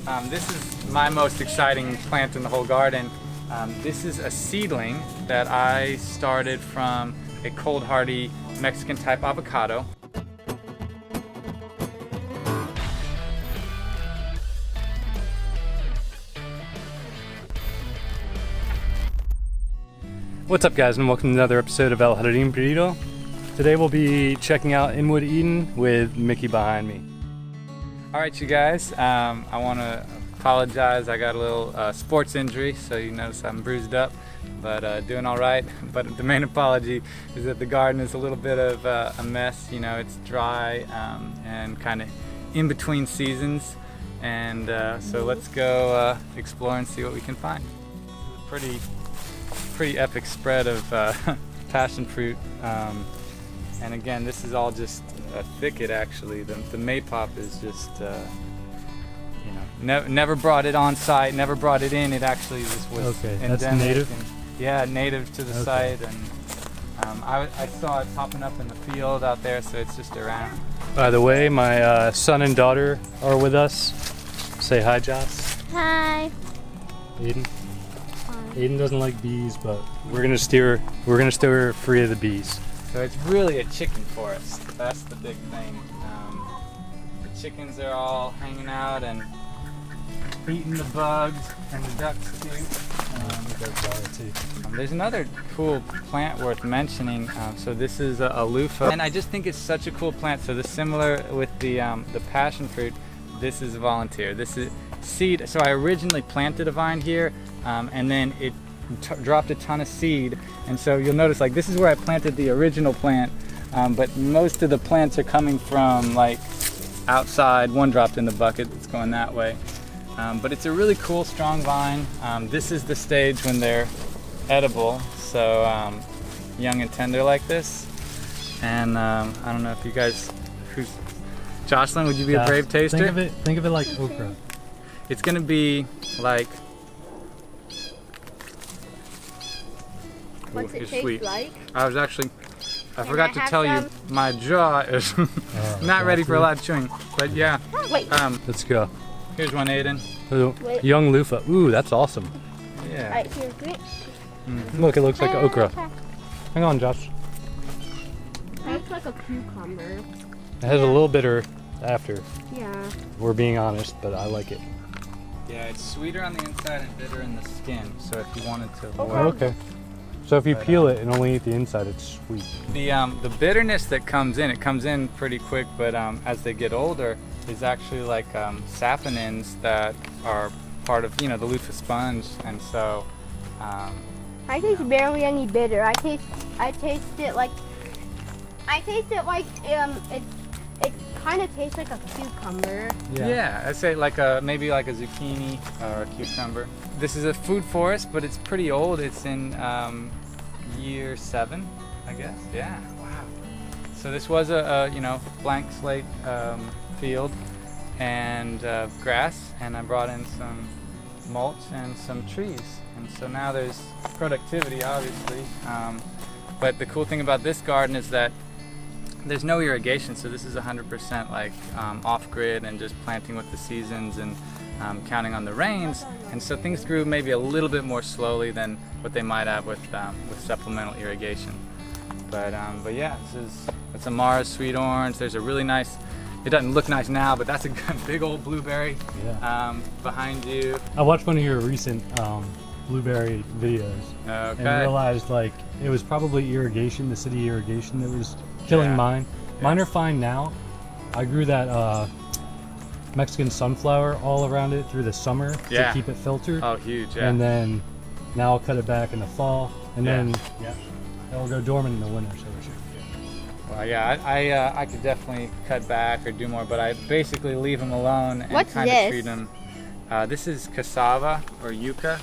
This is my most exciting plant in the whole garden. This is a seedling that I started from a cold hardy Mexican type avocado. What's up guys, and welcome to another episode of El Jardín Perdido. Today we'll be checking out Inwood Eden with Mickey behind me. Alright you guys, I want to apologize. I got a little sports injury, so you notice I'm bruised up, but doing alright. But the main apology is that the garden is a little bit of a mess. You know, it's dry and kind of in between seasons, and so let's go explore and see what we can find. This is a pretty epic spread of passion fruit, and again, this is all just a thicket. Actually, the maypop is just you know, never brought it on site, never brought it in. It actually just was endemic. That's native. And, yeah, native to the site, and I saw it popping up in the field out there, so it's just around. By the way, my son and daughter are with us. Say hi, Joss. Hi. Aiden. Aiden doesn't like bees, but we're gonna steer her free of the bees. So it's really a chicken forest. That's the big thing. The chickens are all hanging out and eating the bugs, and the ducks too. There's another cool plant worth mentioning. So this is a loofah, and I just think it's such a cool plant. So this, similar with the passion fruit, this is a volunteer. This is seed. So I originally planted a vine here, and then it dropped a ton of seed, and so you'll notice, like, this is where I planted the original plant, but most of the plants are coming from like outside. One dropped in the bucket, it's going that way, but it's a really cool strong vine. This is the stage when they're edible, so young and tender like this. And I don't know if you guys, Jocelyn, would you be a brave taster? Think of it like okra. It's gonna be like, What's it taste sweet. like? I forgot to tell you, my jaw is not ready for a lot of chewing. But yeah. Wait. Let's go. Here's one, Aiden. Wait. Young loofah. Ooh, that's awesome. Yeah. Right, here's it. Look, it looks like okra. Hang on, Josh. It looks like a cucumber. It has a little bitter after. Yeah. We're being honest, but I like it. Yeah, it's sweeter on the inside and bitter in the skin. So if you wanted to avoid Okay. So if you peel it and only eat the inside, it's sweet. the bitterness that comes in pretty quick, but as they get older, is actually like saponins that are part of, you know, the loofah sponge, and so I taste barely any bitter. I taste it like it kind of tastes like a cucumber. yeah, I'd say like maybe like a zucchini or a cucumber. This is a food forest, but it's pretty old. It's in year 7, I guess. Yeah, wow. So this was a you know, blank slate field and grass, and I brought in some mulch and some trees, and so now there's productivity, obviously. But the cool thing about this garden is that there's no irrigation, so this is 100% like off-grid and just planting with the seasons and counting on the rains, and so things grew maybe a little bit more slowly than what they might have with supplemental irrigation. But yeah, it's a Mars sweet orange. There's a really nice, it doesn't look nice now, but that's a big old blueberry behind you. I watched one of your recent blueberry videos and realized like it was probably irrigation, the city irrigation, that was killing mine. Mine are fine now. I grew that Mexican sunflower all around it through the summer to keep it filtered. Oh, huge, yeah. And then now I'll cut it back in the fall, and then it'll go dormant in the winter. So it should be good. Well, yeah, I could definitely cut back or do more, but I basically leave them alone and kind of treat them. This is cassava or yucca.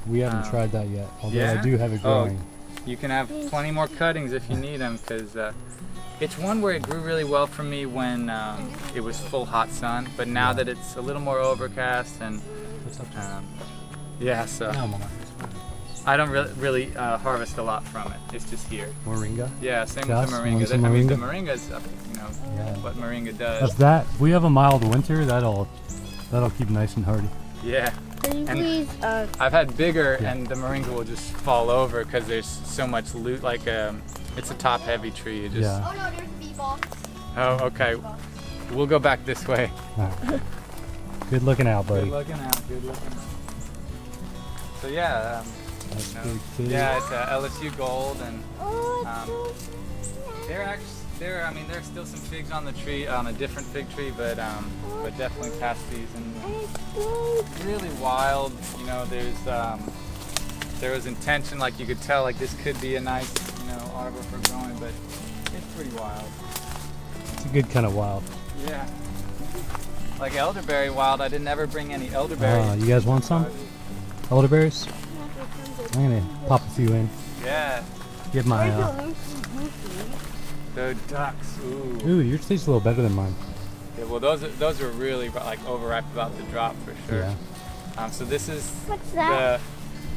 We haven't tried that yet, although I do have it growing. You can have plenty more cuttings if you need them, because it's one where it grew really well for me when it was full hot sun, but now that it's a little more overcast and so I don't really harvest a lot from it. It's just here. Moringa? Yeah, same with the moringa. I mean, the moringa is, you know, what moringa does. That's that. We have a mild winter. That'll That'll keep nice and hardy. Yeah. Can you And please, I've had bigger, Yeah. and the moringa will just fall over because there's so much loot. Like it's a top-heavy tree. It just, Yeah. oh no, there's a bee ball. Oh, okay. We'll go back this way. All right. Good looking out, buddy. Good looking out. Good looking out. So yeah, That's you know, pretty cool. yeah, it's LSU Gold, and Oh, I mean, there's still some figs on the tree, on a different fig tree, but definitely past these, and really wild. You know, there was intention, like you could tell, like this could be a nice, you know, arbor for growing, but it's pretty wild. It's a good kind of wild. Yeah. Like elderberry wild, I didn't ever bring any elderberries. You guys want some? Elderberries? I'm gonna pop a few in. Yeah. Get my. The ducks. Ooh. Ooh, yours tastes a little better than mine. Yeah, well, those are really like overripe, about to drop for sure. Yeah. So this is what's that?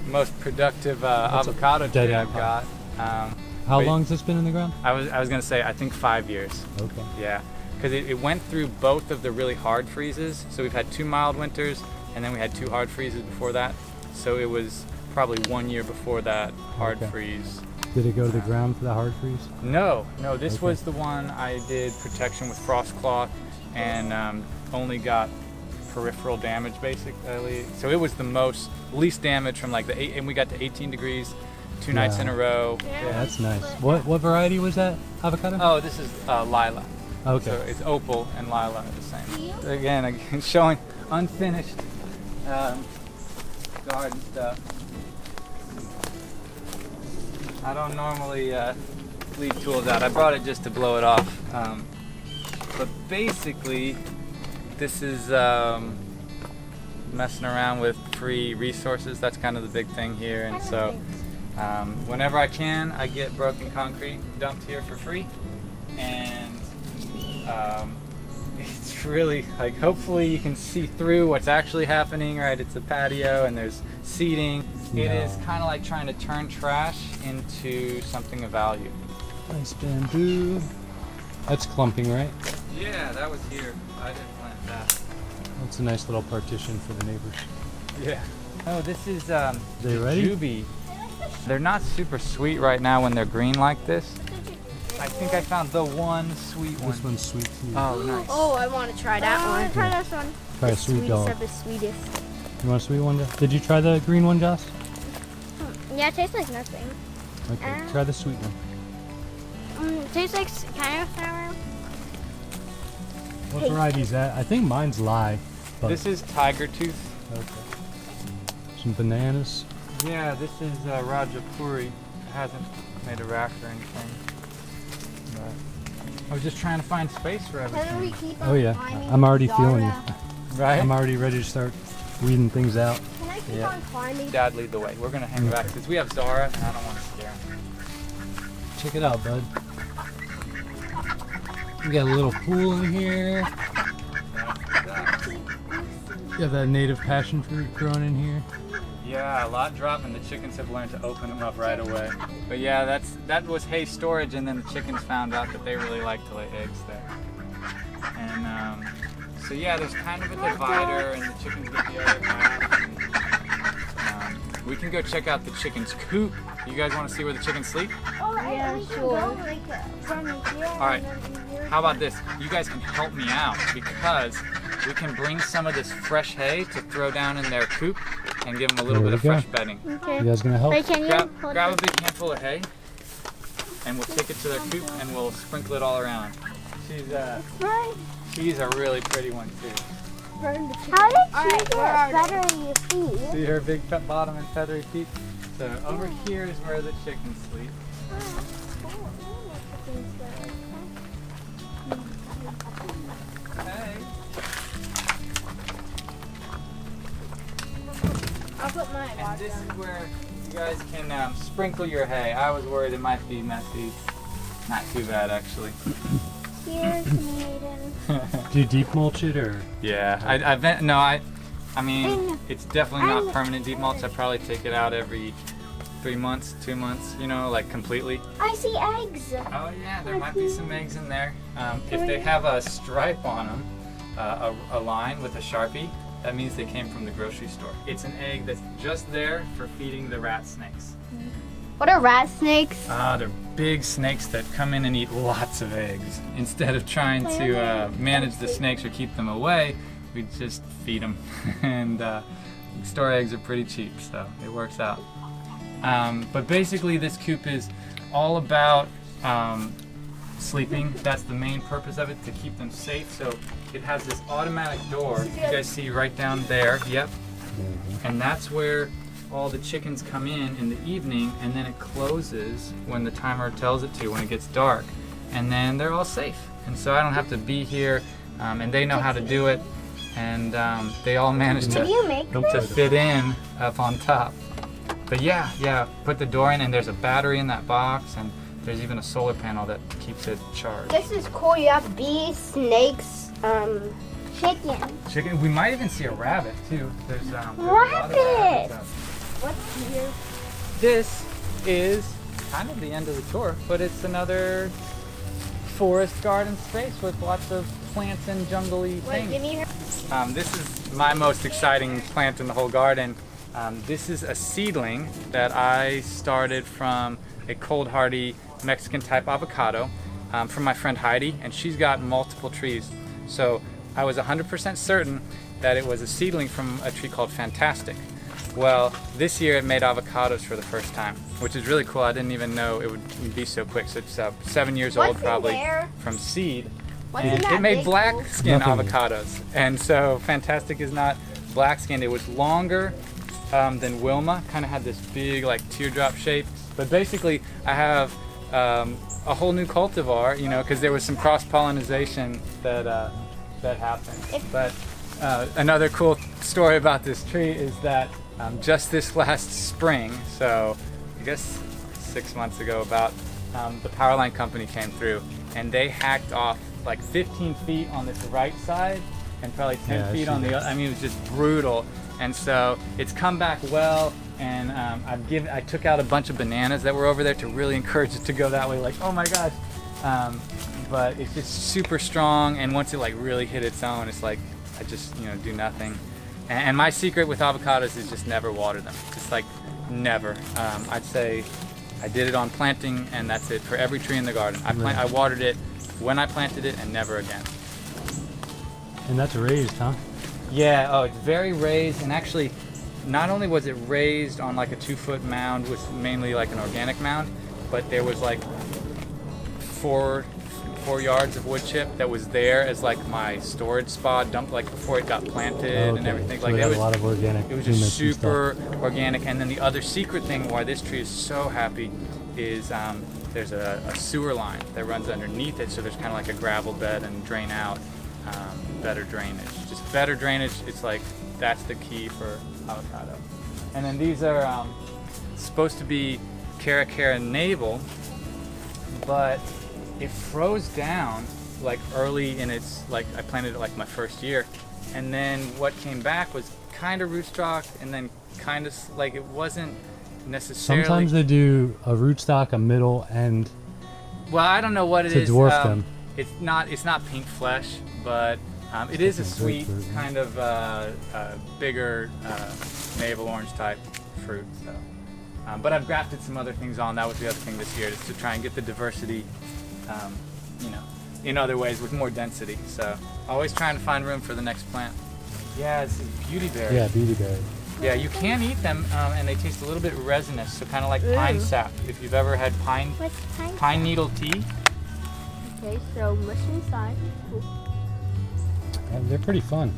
the most productive That's a avocado dead tree I've got. avocado. How wait. long has this been in the ground? I was gonna say I think 5 years. Okay. Yeah, because it went through both of the really hard freezes. So we've had 2 mild winters, and then we had 2 hard freezes before that. So it was probably 1 year before that hard Okay. freeze. Did it go to the ground for the hard freeze? No, this Okay. was the one I did protection with frost cloth, and only got peripheral damage basically. So it was the least damage from like and we got to 18 degrees 2 nights in a row. Yeah, that's nice. What variety was that avocado? Oh, this is Lila. Okay. So it's opal and Lila are the same. Again, showing unfinished garden stuff. I don't normally leave tools out. I brought it just to blow it off. But basically, this is messing around with free resources. That's kind of the big thing here. And so whenever I can, I get broken concrete dumped here for free. And it's really like, hopefully you can see through what's actually happening, right? It's a patio and there's seating. It is kind of like trying to turn trash into something of value. Nice bamboo. That's clumping, right? Yeah, that was here. I didn't plant that. That's a nice little partition for the neighbors. Yeah. Oh, this is They ready? jujube. They're not super sweet right now when they're green like this. I think I found the one sweet one. This one's sweet too. Oh, nice. Oh, I want to try that one. Try this one. Try a sweet dog. Of the sweetest. You want a sweet one? Did you try the green one, Joss? Yeah, it tastes like nothing. Okay, try the sweet one. It tastes like kind of sour. What variety is that? I think mine's Lye. But This is tiger tooth. okay. Some bananas. Yeah, this is Rajapuri. It hasn't made a raft or anything. But I was just trying to find space for everything. Oh yeah, I'm already feeling you. Right? I'm already ready to start weeding things out. Can I keep Yeah. on climbing? Dad, lead the way. We're gonna hang back because we have Zara, and I don't want to scare him. Check it out, bud. We got a little pool in here. You have that native passion fruit growing in here. Yeah, a lot dropping. The chickens have learned to open them up right away. But yeah, that was hay storage, and then the chickens found out that they really like to lay eggs there. And so yeah, there's kind of a divider, and the chickens get the other half. And, we can go check out the chickens' coop. You guys want to see where the chickens sleep? Yeah, sure. All right. How about this? You guys can help me out because we can bring some of this fresh hay to throw down in their coop and give them a little There bit of we go. fresh bedding. Okay. You guys gonna help? Wait, can you hold Grab a this? big handful of hay, and we'll take it to their coop and we'll sprinkle it all around. She's a really pretty one too. How did she get feathery feet? See her big bottom and feathery feet? So over here is where the chickens sleep. Hey. I'll put my And this is where you guys can sprinkle your hay. I was worried it might be messy. Not too bad actually. Here's Maiden. Do you deep mulch it or? Yeah, I mean, it's definitely not permanent deep mulch. I probably take it out every 3 months, 2 months, you know, like completely. I see eggs. Oh yeah, there might be some eggs in there. If they have a stripe on them, a line with a Sharpie, that means they came from the grocery store. It's an egg that's just there for feeding the rat snakes. What are rat snakes? They're big snakes that come in and eat lots of eggs. Instead of trying to manage the snakes or keep them away, we just feed them. And store eggs are pretty cheap, so it works out. But basically this coop is all about sleeping. That's the main purpose of it, to keep them safe. So it has this automatic door, you guys see right down there, yep. And that's where all the chickens come in the evening, and then it closes when the timer tells it to, when it gets dark. And then they're all safe. And so I don't have to be here, and they know how to do it. And they all manage to fit in up on top. But yeah, put the door in, and there's a battery in that box, and there's even a solar panel that keeps it charged. This is cool. You have bees, snakes, chicken. We might even see a rabbit too. There's Rabbit! a lot of rabbits out. What's here? This is kind of the end of the tour, but it's another forest garden space with lots of plants and jungly things. Give me her. This is my most exciting plant in the whole garden. This is a seedling that I started from a cold hardy Mexican type avocado from my friend Heidi, and she's got multiple trees. So I was 100% certain that it was a seedling from a tree called Fantastic. Well, this year it made avocados for the first time, which is really cool. I didn't even know it would be so quick. So it's 7 years old probably from seed. It made black skin avocados, and so Fantastic is not black skinned. It was longer than Wilma, kind of had this big like teardrop shape. But basically I have a whole new cultivar, you know, because there was some cross-pollination that happened. But another cool story about this tree is that just this last spring, so I guess 6 months ago about, the power line company came through and they hacked off like 15 feet on this right side and probably 10 feet on the other. I mean, it was just brutal. And so it's come back well, and I took out a bunch of bananas that were over there to really encourage it to go that way, like, oh my gosh. But it's just super strong, and once it like really hit its own, it's like I just, you know, do nothing. And my secret with avocados is just never water them. Just like never. I'd say I did it on planting, and that's it for every tree in the garden. I watered it when I planted it, and never again. And that's raised, huh? Yeah, oh, it's very raised, and actually, not only was it raised on like a 2-foot mound, with mainly like an organic mound, but there was like four yards of wood chip that was there as like my storage spot, dumped like before it got planted and everything. So like it was a lot of organic. It was just super organic. And then the other secret thing why this tree is so happy is there's a sewer line that runs underneath it, so there's kind of like a gravel bed and drain out. Better drainage, just better drainage. It's like that's the key for avocado. And then these are supposed to be cara navel, but it froze down like early in its, like I planted it like my first year, and then what came back was kind of rootstock, and then kind of like it wasn't necessarily. Sometimes they do a rootstock, a middle, and well, I don't know what it is to dwarf them. It's not pink flesh, but it is a sweet kind of bigger navel orange type fruit. So, but I've grafted some other things on. That was the other thing this year, is to try and get the diversity, you know, in other ways with more density. So always trying to find room for the next plant. Yeah, it's beauty berry. Yeah, beauty berry. Yeah, you can eat them, and they taste a little bit resinous, so kind of like pine sap. If you've ever had pine needle tea. Okay, so mush inside. Cool. And they're pretty fun.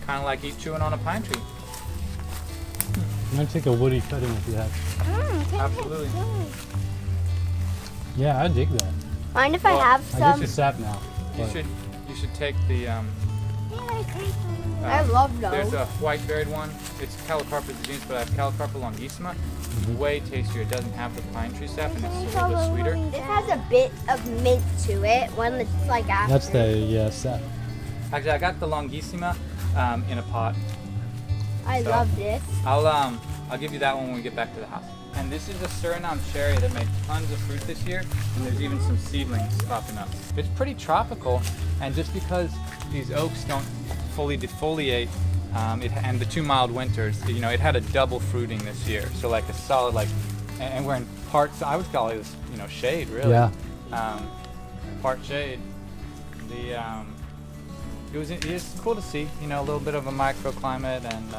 Kind of like chewing on a pine tree. I'm gonna take a woody cutting if you have. Absolutely. Yeah, I dig that. Mind if I have some? I guess it's sap now. You should take the. I love those. There's a white berried one. It's Calocarpus genus, but I have Calocarpus longissima. Way tastier. It doesn't have the pine tree sap, and it's a little bit sweeter. This has a bit of mint to it when it's like after. That's the sap. Actually, I got the longissima in a pot. I love this. I'll give you that one when we get back to the house. And this is a Suriname cherry that made tons of fruit this year, and there's even some seedlings popping up. It's pretty tropical, and just because these oaks don't fully defoliate, and the 2 mild winters, you know, it had a double fruiting this year. So like a solid, like, and we're in parts, I would call this, you know, shade really. Yeah. Part shade. It was cool to see, you know, a little bit of a microclimate, and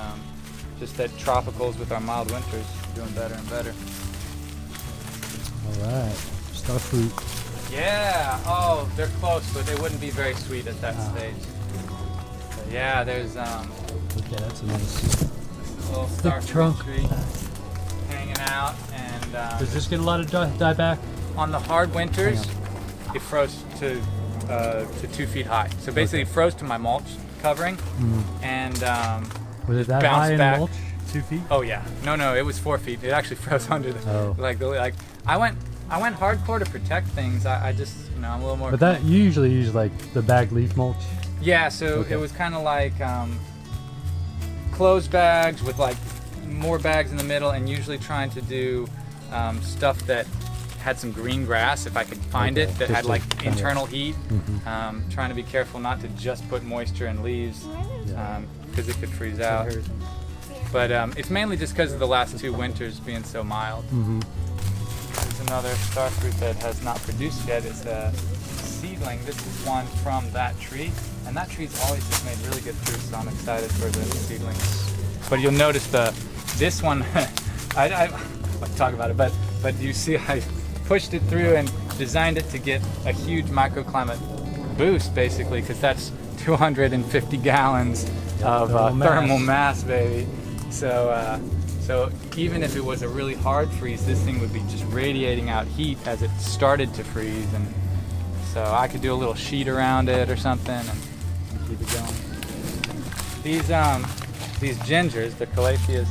just that tropicals with our mild winters doing better and better. All right, star fruit. Yeah, oh, they're close, but they wouldn't be very sweet at that stage. But yeah, there's Okay, that's a nice little thick star fruit trunk. tree hanging out, and Does this get a lot of dieback? on the hard winters, it froze to 2 feet high. So basically, it froze to my mulch covering, and Was it that bounced high in back. mulch? 2 feet? Oh yeah, no, it was 4 feet. It actually froze under the like. I went hardcore to protect things. I just, you know, I'm a little more. But that you usually use like the bagged leaf mulch. Yeah, so it was kind of like closed bags with like more bags in the middle, and usually trying to do stuff that had some green grass if I could find it, that had like internal heat. Trying to be careful not to just put moisture in leaves, because it could freeze out. But it's mainly just because of the last 2 winters being so mild. There's another starfruit that has not produced yet. It's a seedling. This is one from that tree, and that tree's always just made really good fruit, so I'm excited for the seedlings. But you'll notice this one, I talk about it, but you see I pushed it through and designed it to get a huge microclimate boost, basically, because that's 250 gallons of thermal mass, baby. So even if it was a really hard freeze, this thing would be just radiating out heat as it started to freeze, and so I could do a little sheet around it or something and keep it going. These gingers, the calatheas,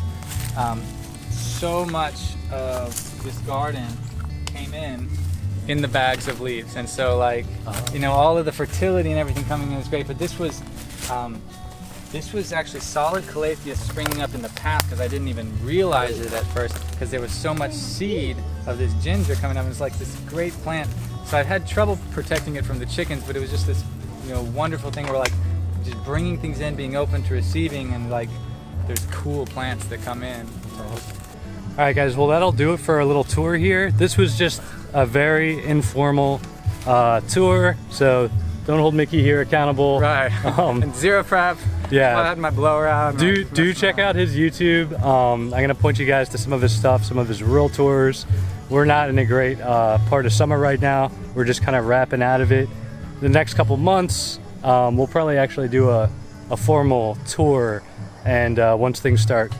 so much of this garden came in the bags of leaves, and so like you know, all of the fertility and everything coming in is great, but this was actually solid calathea springing up in the path, because I didn't even realize it at first, because there was so much seed of this ginger coming up. It's like this great plant. So I've had trouble protecting it from the chickens, but it was just this, you know, wonderful thing where like just bringing things in, being open to receiving, and like there's cool plants that come in. All right, guys. Well, that'll do it for our little tour here. This was just a very informal tour, so don't hold Mickey here accountable. Right. And zero prep. Yeah. I had my blower out. Do check out his YouTube. I'm gonna point you guys to some of his stuff, some of his rural tours. We're not in a great part of summer right now. We're just kind of wrapping out of it. The next couple months, we'll probably actually do a formal tour, and once things start.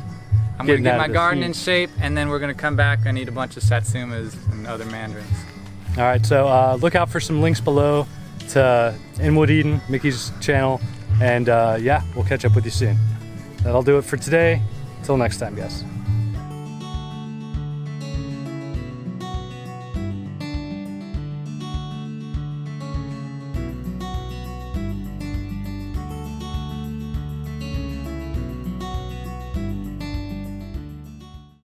I'm gonna get my garden in shape, and then we're gonna come back and eat a bunch of satsumas and other mandarins. All right, so look out for some links below to Inwood Eden, Mickey's channel, and yeah, we'll catch up with you soon. That'll do it for today. Till next time, guys.